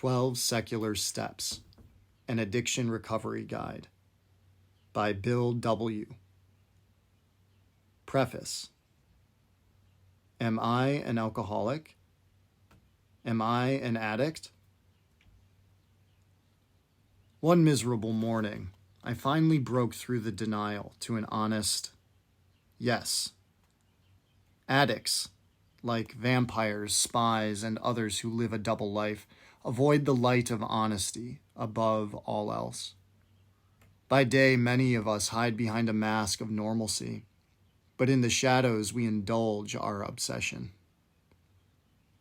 12 Secular Steps, An Addiction Recovery Guide by Bill W. Preface. Am I an alcoholic? Am I an addict? One miserable morning, I finally broke through the denial to an honest yes. Addicts, like vampires, spies, and others who live a double life, avoid the light of honesty above all else. By day, many of us hide behind a mask of normalcy, but in the shadows we indulge our obsession.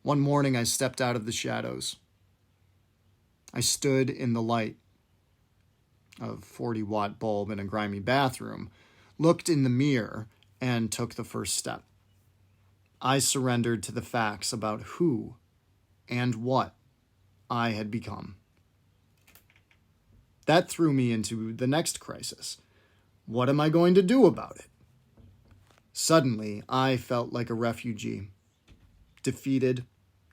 One morning I stepped out of the shadows. I stood in the light of a 40-watt bulb in a grimy bathroom, looked in the mirror, and took the first step. I surrendered to the facts about who and what I had become. That threw me into the next crisis. What am I going to do about it? Suddenly, I felt like a refugee, defeated,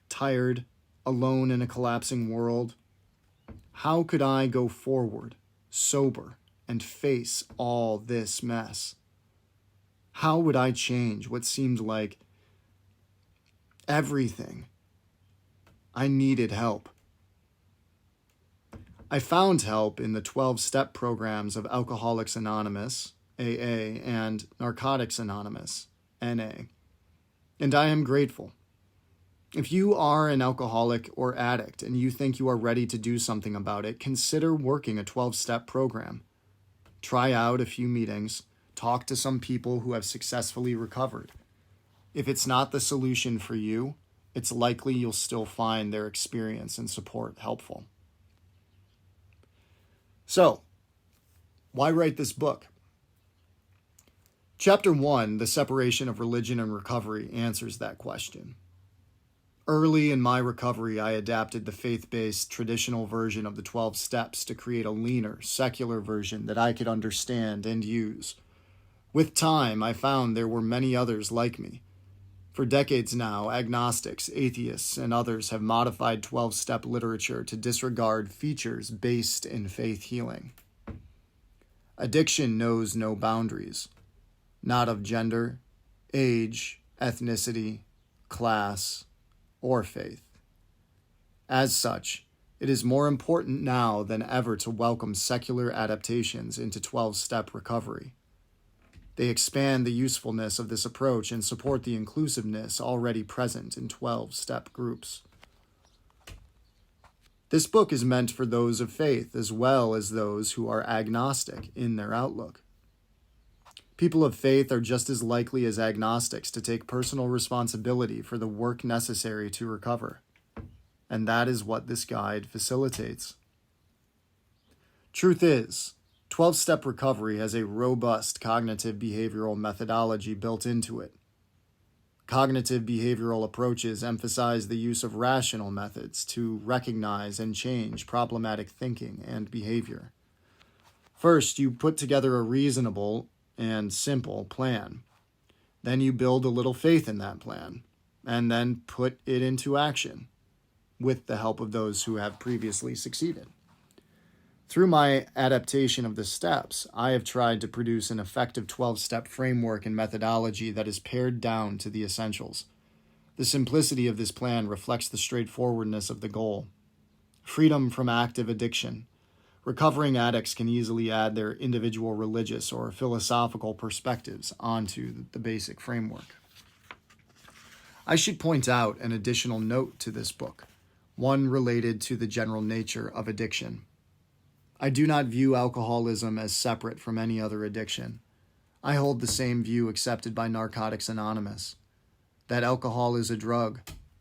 tired, alone in a collapsing world. How could I go forward, sober, and face all this mess? How would I change what seemed like everything? I needed help. I found help in the 12-step programs of Alcoholics Anonymous, AA, and Narcotics Anonymous, NA, and I am grateful. If you are an alcoholic or addict and you think you are ready to do something about it, consider working a 12-step program. Try out a few meetings, talk to some people who have successfully recovered. If it's not the solution for you, it's likely you'll still find their experience and support helpful. So, why write this book? Chapter 1, The Separation of Religion and Recovery, answers that question. Early in my recovery, I adapted the faith-based traditional version of the 12 steps to create a leaner, secular version that I could understand and use. With time, I found there were many others like me. For decades now, agnostics, atheists, and others have modified 12-step literature to disregard features based in faith healing. Addiction knows no boundaries, not of gender, age, ethnicity, class, or faith. As such, it is more important now than ever to welcome secular adaptations into 12-step recovery. They expand the usefulness of this approach and support the inclusiveness already present in 12-step groups. This book is meant for those of faith as well as those who are agnostic in their outlook. People of faith are just as likely as agnostics to take personal responsibility for the work necessary to recover, and that is what this guide facilitates. Truth is, 12-step recovery has a robust cognitive behavioral methodology built into it. Cognitive behavioral approaches emphasize the use of rational methods to recognize and change problematic thinking and behavior. First, you put together a reasonable and simple plan. Then you build a little faith in that plan, and then put it into action with the help of those who have previously succeeded. Through my adaptation of the steps, I have tried to produce an effective 12-step framework and methodology that is pared down to the essentials. The simplicity of this plan reflects the straightforwardness of the goal. Freedom from active addiction. Recovering addicts can easily add their individual religious or philosophical perspectives onto the basic framework. I should point out an additional note to this book, one related to the general nature of addiction. I do not view alcoholism as separate from any other addiction. I hold the same view accepted by Narcotics Anonymous, that alcohol is a drug,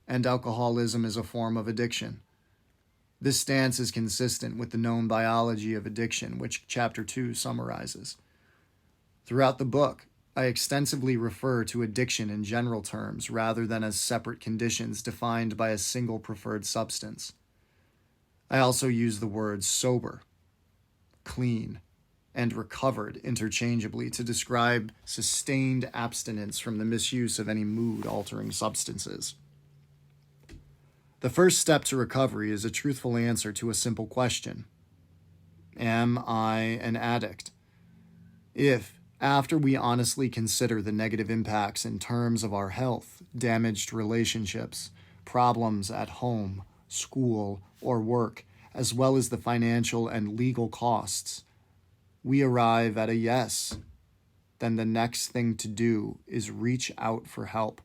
and alcoholism is a form of addiction. This stance is consistent with the known biology of addiction, which Chapter 2 summarizes. Throughout the book, I extensively refer to addiction in general terms rather than as separate conditions defined by a single preferred substance. I also use the words sober, clean, and recovered interchangeably to describe sustained abstinence from the misuse of any mood-altering substances. The first step to recovery is a truthful answer to a simple question. Am I an addict? If, after we honestly consider the negative impacts in terms of our health, damaged relationships, problems at home, school, or work, as well as the financial and legal costs, we arrive at a yes, then the next thing to do is reach out for help.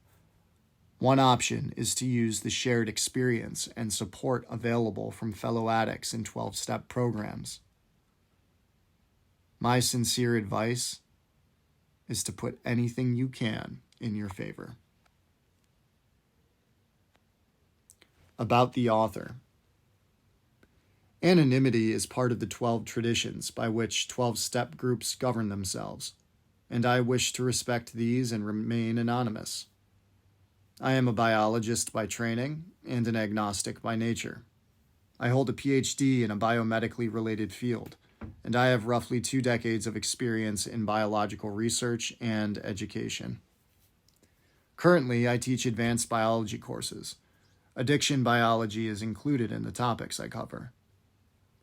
One option is to use the shared experience and support available from fellow addicts in 12-step programs. My sincere advice is to put anything you can in your favor. About the author. Anonymity is part of the 12 traditions by which 12-step groups govern themselves, and I wish to respect these and remain anonymous. I am a biologist by training and an agnostic by nature. I hold a PhD in a biomedically related field, and I have roughly 2 decades of experience in biological research and education. Currently, I teach advanced biology courses. Addiction biology is included in the topics I cover.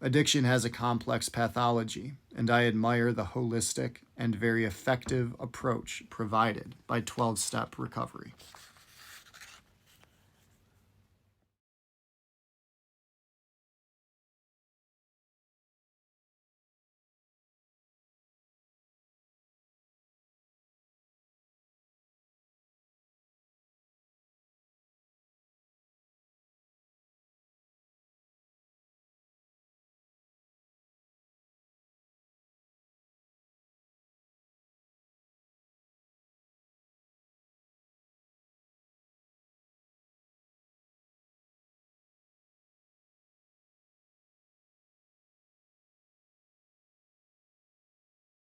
Addiction has a complex pathology, and I admire the holistic and very effective approach provided by 12-step recovery.